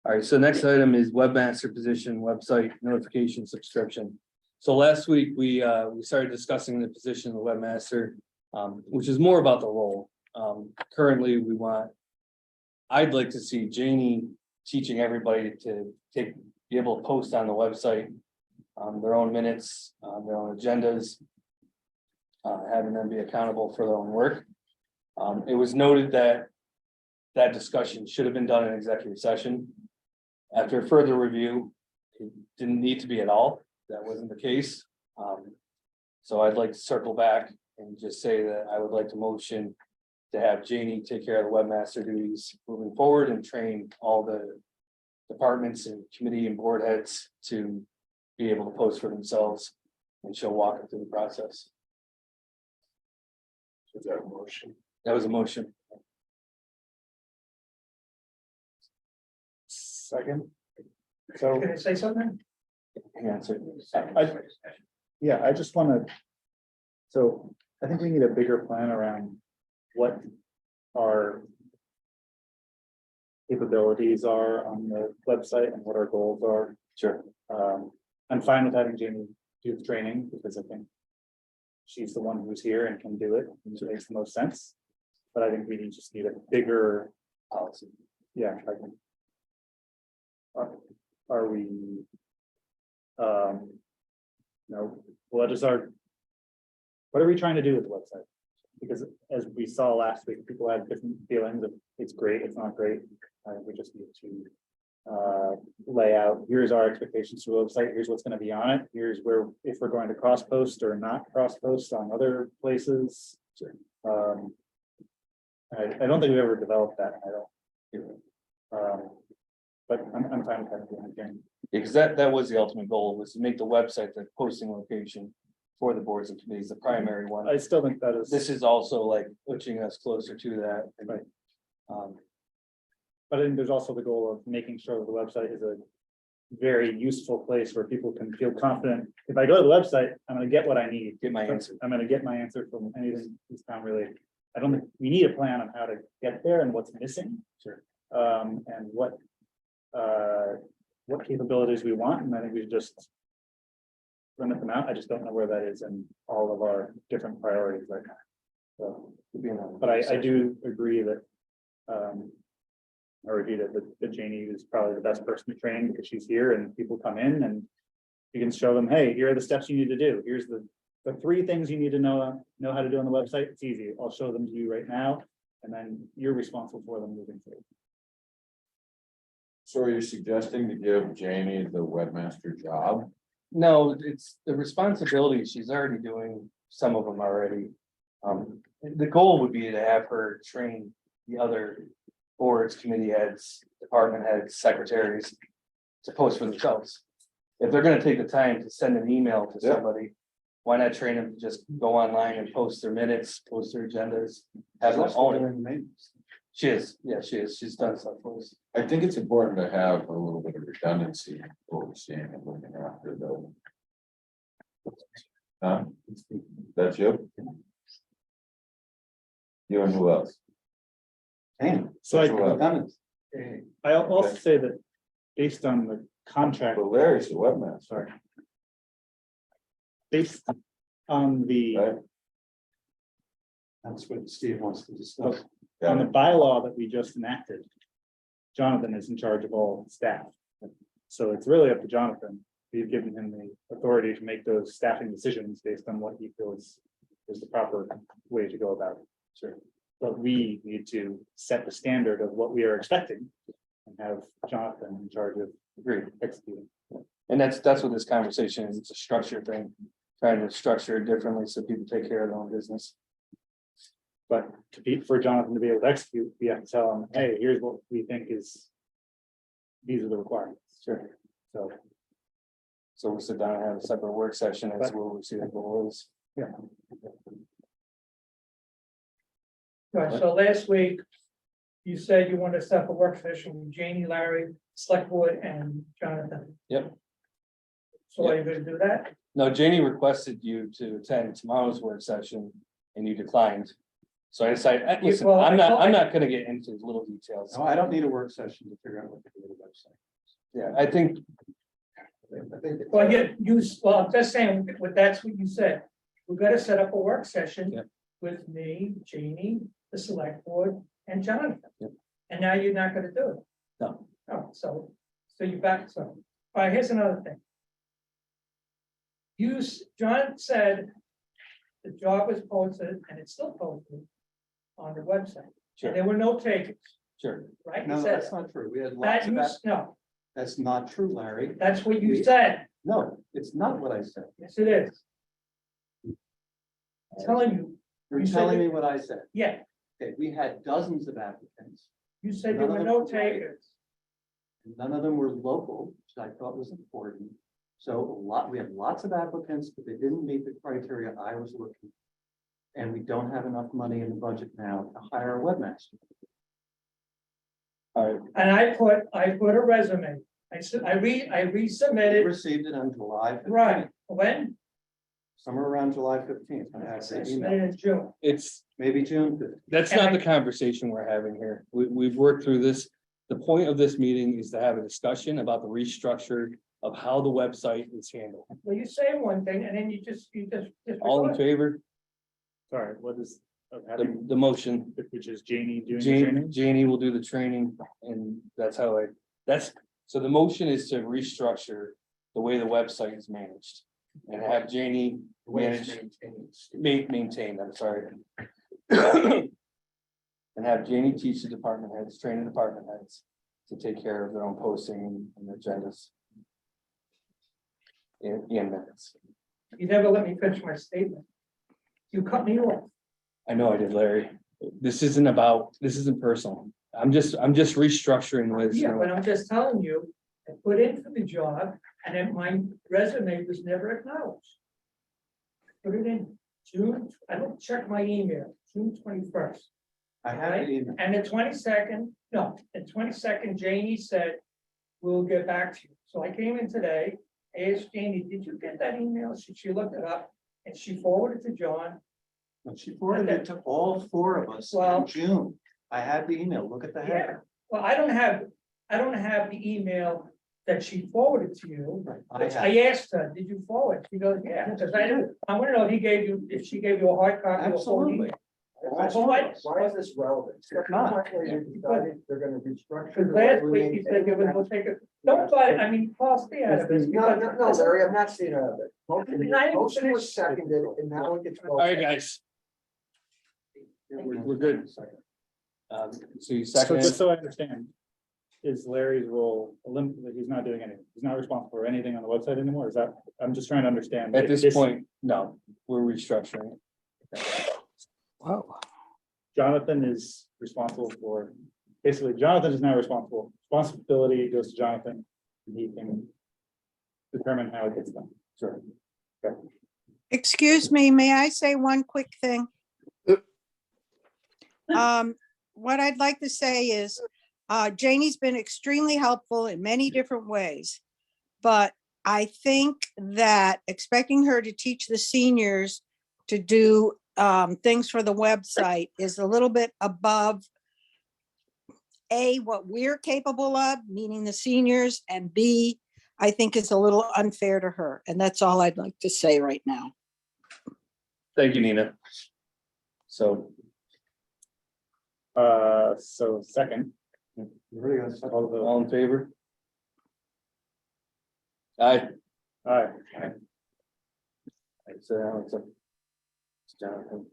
All right, so next item is webmaster position, website notification subscription. So last week, we started discussing the position of the webmaster, which is more about the role. Currently, I'd like to see Janie teaching everybody to be able to post on the website, their own minutes, their own agendas, having them be accountable for their own work. It was noted that discussion should have been done in executive session. After further review, it didn't need to be at all. That wasn't the case. So I'd like to circle back and just say that I would like to motion to have Janie take care of the webmaster duties moving forward and train all the departments and committee and board heads to be able to post for themselves, and she'll walk them through the process. Is that a motion? That was a motion. Second. So, Can I say something? Answer. yeah, I just want to. So I think we need a bigger plan around what our capabilities are on the website and what our goals are. Sure. I'm fine with having Jamie do the training because I think she's the one who's here and can do it, and it makes the most sense. But I think we just need a bigger Policy. Yeah, I think. Are we? No, what are we trying to do with the website? Because as we saw last week, people had different feelings of it's great, it's not great. We just need to lay out, here's our expectations for the website, here's what's going to be on it, here's where, if we're going to cross post or not cross post on other places. I don't think we've ever developed that. But I'm fine with that again. Because that was the ultimate goal, was to make the website the posting location for the boards and committees, the primary one. I still think that is. This is also like pushing us closer to that. Right. Um, But I think there's also the goal of making sure that the website is a very useful place where people can feel confident. If I go to the website, I'm gonna get what I need. Get my answer. I'm gonna get my answer from anything that's town related. I don't think we need a plan on how to get there and what's missing. Sure. And what capabilities we want, and I think we should just limit them out. I just don't know where that is in all of our different priorities right now. So, but I do agree that, I agree that Janie is probably the best person to train because she's here and people come in and you can show them, hey, here are the steps you need to do. Here's the 3 things you need to know how to do on the website. It's easy. I'll show them to you right now. And then you're responsible for them moving forward. So are you suggesting to give Janie the webmaster job? No, it's the responsibility. She's already doing some of them already. The goal would be to have her train the other boards, committee heads, department heads, secretaries to post for themselves. If they're gonna take the time to send an email to somebody, why not train them to just go online and post their minutes, post their agendas, have them own it? She is, yeah, she is. She's done stuff for us. I think it's important to have a little bit of redundancy in what we're seeing and looking after though. That's you? You and who else? So Redundant. I'll also say that based on the contract, But Larry's the webmaster. sorry. Based on the, Right. That's what Steve wants to discuss. on the bylaw that we just enacted, Jonathan is in charge of all staff. So it's really up to Jonathan. We've given him the authority to make those staffing decisions based on what he feels is the proper way to go about it. Sure. But we need to set the standard of what we are expecting and have Jonathan in charge of Agreed. executing. And that's what this conversation is. It's a structure thing, trying to structure it differently so people take care of their own business. But for Jonathan to be able to execute, we have to tell him, hey, here's what we think is. These are the requirements. Sure. So, We'll sit down and have a separate work session as well. We see the goals. yeah. Right, so last week, you said you wanted to set up a work session with Janie, Larry, Select Board, and Jonathan. Yep. So are you gonna do that? No, Janie requested you to attend tomorrow's work session and you declined. So I decided, listen, Well, I'm not gonna get into little details. No, I don't need a work session to figure out what to do with the website. Yeah, I think, Well, well, I'm just saying, that's what you said. We're gonna set up a work session. Yeah. With me, Janie, the select board, and Jonathan. Yeah. And now you're not gonna do it. no, Oh, so you're back, so, all right, here's another thing. John said the job was posted, and it's still posted on the website. sure, There were no takers, sure. right? You No, said that's not true. We had that. lots of that. No, That's not true, Larry. that's what you said. No, it's not what I said. Yes, it is. I'm telling you, You're You said telling that- me what I said. yeah, Okay, we had dozens of applicants. you said there None were of no them were right. takers. None of them were local, which I thought was important. So we had lots of applicants, but they didn't meet the criteria I was looking. And we don't have enough money in the budget now to hire a webmaster. All right, And I put a resume. I said, I We resubmitted, received it on July 15th, right, when? somewhere around July 15th. I I have the email, submitted in June. it's, maybe June 5th. that's And not I- the conversation we're having here. We've worked through this. The point of this meeting is to have a discussion about the restructure of how the website is handled. Well, you say one thing and then you just. All in favor, Sorry, what is, of the, having, the motion, which is Janie doing the Janie, training? Janie will do the training, and that's how so the motion is to restructure the way the website is managed. And have Janie manage, maintain, I'm sorry. And have Janie teach the department heads, train the department heads to take care of their own posting and agendas. In minutes. You never let me finish my statement. You cut me off. I know I did, Larry. This isn't personal. I'm just restructuring the way this. Yeah, but I'm just telling you, I put in for the job and then my resume was never acknowledged. Put it in June, I don't check my email, June 21st. I have the email. And the 22nd, no, the 22nd, Janie said, we'll get back to you. So I came in today, asked Janie, did you get that email? She looked it up and she forwarded to John. But she forwarded it to all four of us Well- in June. I had the email. Look at the Yeah, header. well, I don't have the email that she forwarded to you. Right, I have. I asked her, did you forward? She goes, yeah, because I want to know if she gave you a hard copy. or a full Absolutely. email. All four of us. Why is this relevant? not. They're gonna restructure. Because last week you said there was no take. Don't, but I mean, Paul, stay out of this. No, Larry, I'm not seeing out of it. I didn't Motion was finish. seconded and now it gets. All right, guys. We're good. So you So second, just so I understand, is Larry's role, he's not doing anything, he's not responsible for anything on the website anymore, is that, I'm just trying to understand. at if this point, no, we're restructuring. Jonathan is responsible for, basically, Jonathan is now responsible, responsibility goes to Jonathan, and he can determine how it gets done. Sure. Excuse me, may I say one quick thing? What I'd like to say is, Janie's been extremely helpful in many different ways. But I think that expecting her to teach the seniors to do things for the website is a little bit above A, what we're capable of, meaning the seniors, and B, I think is a little unfair to her. And that's all I'd like to say right now. Thank you, Nina. So, So second, all in favor? Aye. all right, So now it's Jonathan.